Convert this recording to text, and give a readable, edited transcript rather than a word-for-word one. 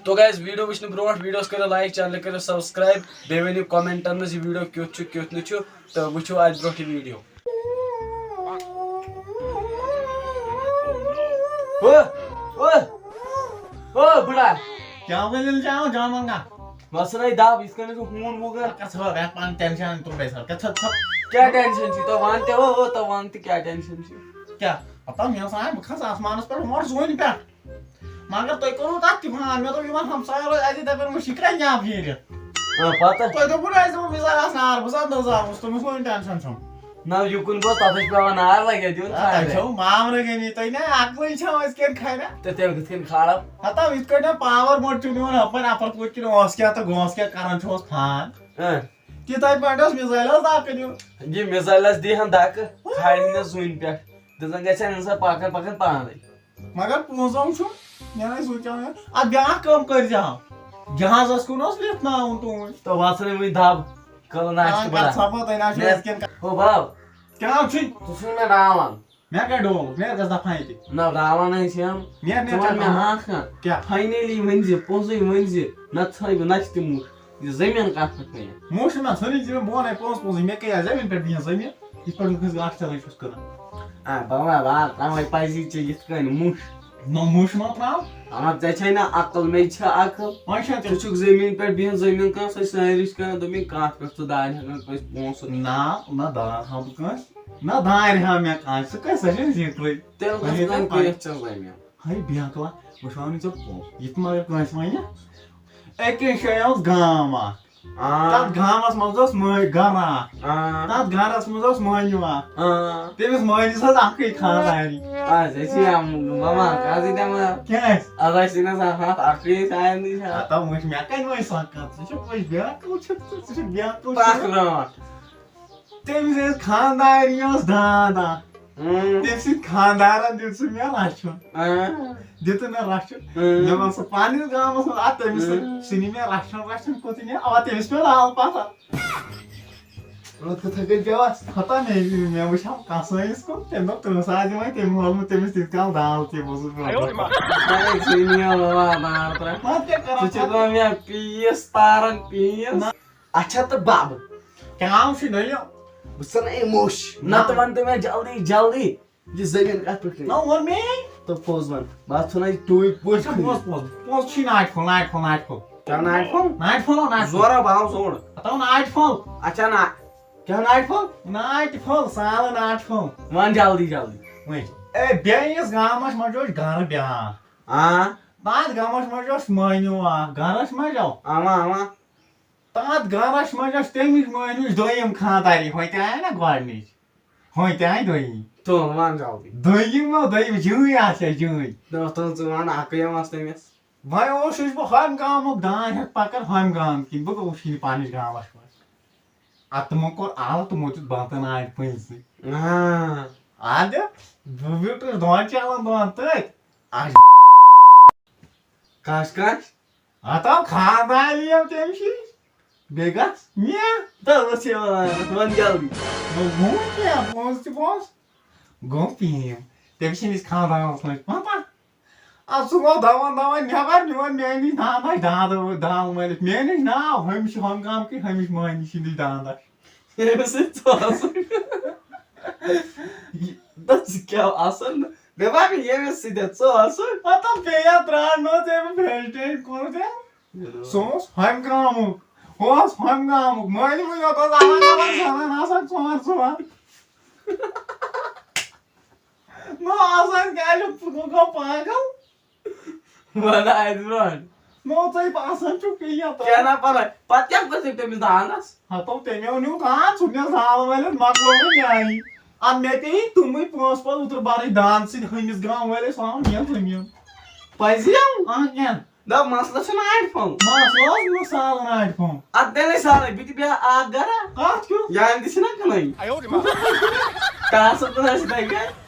تو guys video وچھن برونٹ videos کرو like channel کرو سبسکرائب بے ونیو کمنٹن مز یہ ویڈیو کیُتھ چھُ کیُتھ نہٕ چھُ تو وٕچھو آج برونٹ ویڈیو او بڑا کیا ولل جاؤ جامن کا بس نہیں داب اس کنے ہون وگر کس ہو گیا پان ٹینشن تو بیسر کس کیا ٹینشن چھ تو وانتے ہو تو وانتے کیا ٹینشن چھ کیا پتہ میں سان بخس آسمانس پر مور زون پہ مگر تو کرو تک تفان میں تو یمن ہمسایہ روز ازی دبر مو شکر جا پھیر پتہ تو دبر ایسے وہ مثال نار بس نظام اس تو مو ٹینشن چھم نہ یکن گو تتھ پیوان نار لگے دیون چھو مامر گنی تو نہ عقل چھو اس کین کھانا تو تیل کتھن کھاڑا ہتا اس کٹا پاور موٹ چون اپن اپر پوچ کی اوس کیا تو گوس کیا کرن چھوس پھان تی تای پانڈس مثال دا کنیو یہ مثال دی ہن داک کھاڑی زون پہ دزن گژھن انسان پاکن پاکن پانے مگر پونسوں چھو میں سوچا ا بیاہ کم کر جا جہاز اس کو نس لیت نا تو واسنے وی داب کل ناشت بڑا سبا تو ناشت اس کین او باب کیا چھ تو سن میں راوان میں کا ڈول میں گز دفائی تی نہ راوان ہے چھم میں ہاں کیا فائنلی ونزی پونسے ونزی نہ تھای ناشت مو یہ زمین کاٹ پہ موش میں سنی جی بون ہے پونس میں کیا زمین پہ بھی زمین اس پر کس گاٹ چلے چھس کرن بابا بات نہ پایزی چھ یت کن موش نو موش ما پراو اما ژے نا عقل میں چھ عقل ماشا ژٕ چھُکھ زمین پہ بہن زمین کان سہ سٲرِش کان دوٚپمے کانٛہہ پٮ۪ٹھ ژٕ دانہِ ہٮ۪کان کٲنٛسہِ پونٛسہٕ نہ دان ہم کس نہ دان ہا میں کان سہ کس چھ زیکرے تیٚلہِ گژھِ کٲنٛسہِ ژےٚ زمین ہاے بیاکلا وشوانی ژٕ پونٛس یت مگر کٲنٛسہِ ونہِ اکی شے اوس گام تتھ گامس منٛز اوس گرا تتھ گرس منٛز اوس مٲنِوا تٔمِس مٲنِس حظ اکھٕے خانداری ماما کازی دما کیٛازِ ادا چھِنہٕ آسان ہتھ اکھٕے سارنٕے چھِ ہتا وٕچھ مےٚ کَتہِ وۄنۍ سۄ کتھ ژٕ چھُکھ وۄنۍ بیاکل چھُکھ ژٕ چھُکھ بیاکل پکھ تٔمِس ٲس خانداری ٲس دادا تٔمۍ سٕنٛدۍ خاندارن دیُت سُہ مےٚ رچھُن دِتُن مےٚ رچھُن مےٚ ووٚن سُہ پننِس گامس منٛز ادٕ تٔمِس سُہ نی مےٚ رچھُن کوٚت نی اوا تٔمِس پیوٚو لال پتہ کِتھے کٔنۍ پیوس ہتا مےٚ وٕچھ کسٲیِس کُن تٔمۍ دوٚپ تٔمِس آسہِ وۄنۍ تٔمۍ وول نہٕ تٔمِس تیٖتِس کال دال کینٛہہ پیٖس تارن پیٖس اچھا تہٕ بب کیٛاہ چھُ دٔلیل بہٕ ژھٕنَے موٚش نتہٕ ون تہٕ مےٚ جلدی جلدی یہِ زٔمیٖن کتھ پٮ۪ٹھ نہ ووٚن مےٚ تہٕ پوٚز ون بہٕ ژھٕنَے ٹوٗپۍ پوٚز پونٛسہٕ چھی ناٹہِ پھوٚل کیٛاہ ناٹہِ پھوٚل ناٹہِ پھوٚل زورا بہٕ آو زور ہتا ناٹہِ پھوٚل اچھا نا کیٛاہ ناٹہِ پھوٚل ناٹہِ پھوٚل سالہٕ ناٹہِ پھوٚل ون جلدی جلدی وٕچھ اے بیٚیِس گامس منٛز اوس گرٕ بیٛاکھ تتھ گامس منٛز اوس مٲنِو اکھ گرس منٛز اوا تتھ گرس منٛز ٲس تٔمِس مٲنِوِس دوٚیِم خانداری ہوٚتہِ آیہِ نا گۄڈنِچ ہوٚتہِ آیہِ دوٚیِم تو ون جلدی دوٚیِم جٲنۍ آسہِ جٲنۍ دوستن ژٕ ون اکٕے ٲس تٔمِس وۄنۍ اوسُس بہٕ ہۄمہِ گامُک دان ہٮ۪تھ پکان ہۄمہِ گامہٕ کِنۍ بہٕ گوٚوُس نہٕ پننِس گامس منٛز ادٕ تِمو کوٚر آلہٕ تِمو دیُت بنٛتن آٹہِ پٔنٛزۍ ادٕ بہٕ بیوٗٹھُس دۄن چلان دۄن تٔتھۍ کش کش ہتا خانداری تٔمۍ سٕنٛز بیٚیہِ گژھ مےٚ تس ون جلدی گوٚو کیٛاہ پونٛسہٕ تہِ پونٛسہٕ گوٚو پیٖم تٔمۍ سٕنٛدِس خاندانس منٛز پتہ ادٕ سُہ گوٚو دون نٮ۪بر نیوٗن میٲنِس دانداش دال مٲلِس میٲنِس ناو ہُمِس چھِ ہۄمہِ گامکِس ہُمِس مٲنِس سٕنٛدِس دانداش کیٛاہ اصل مےٚ باسان ییٚمِس سۭتۍ ژٕ پتہٕ پیٚیا ترٛاونو ژےٚ بہٕ فیسٹیج کوٚر ژےٚ سُہ اوس ہۄمہِ گامُک ہُہ اوس ہۄمہِ گامُک مٲنِوٕے یوت اوس زنان آسان ژور نو آسان کیٛازِ گوٚو پاگل ون اتہِ برونٛٹھ نو ژٕ آسان چھُکھ پیٚیا کیٛاہ نا پرواے پتہٕ کیٛاہ کٔرِو تٔمِس دانس ہتو تٔمِو نیوٗ دان ژھُنِس زال وٲلِس مۄکلووُن نیٛاے ادٕ مےٚ پیٚیہِ تِمٕے پونٛسہٕ پتہٕ اوترٕ برٕنۍ دان سۭتۍ ہُمِس گام وٲلِس ونُن نِن زٔمیٖن پزی کیٛاہ دپ مسلہٕ چھُ ناٹہِ پھوٚل مسلہٕ اوس نہٕ سالہٕ ناٹہِ پھوٚل ادٕ تیٚلے سالے بہٕ تہِ بیٚہہ اکھ گرا کتھ کیُتھ یان تہِ چھِنا کٕنٕنۍ ٹاسہٕ کٕنان چھِ تتہِ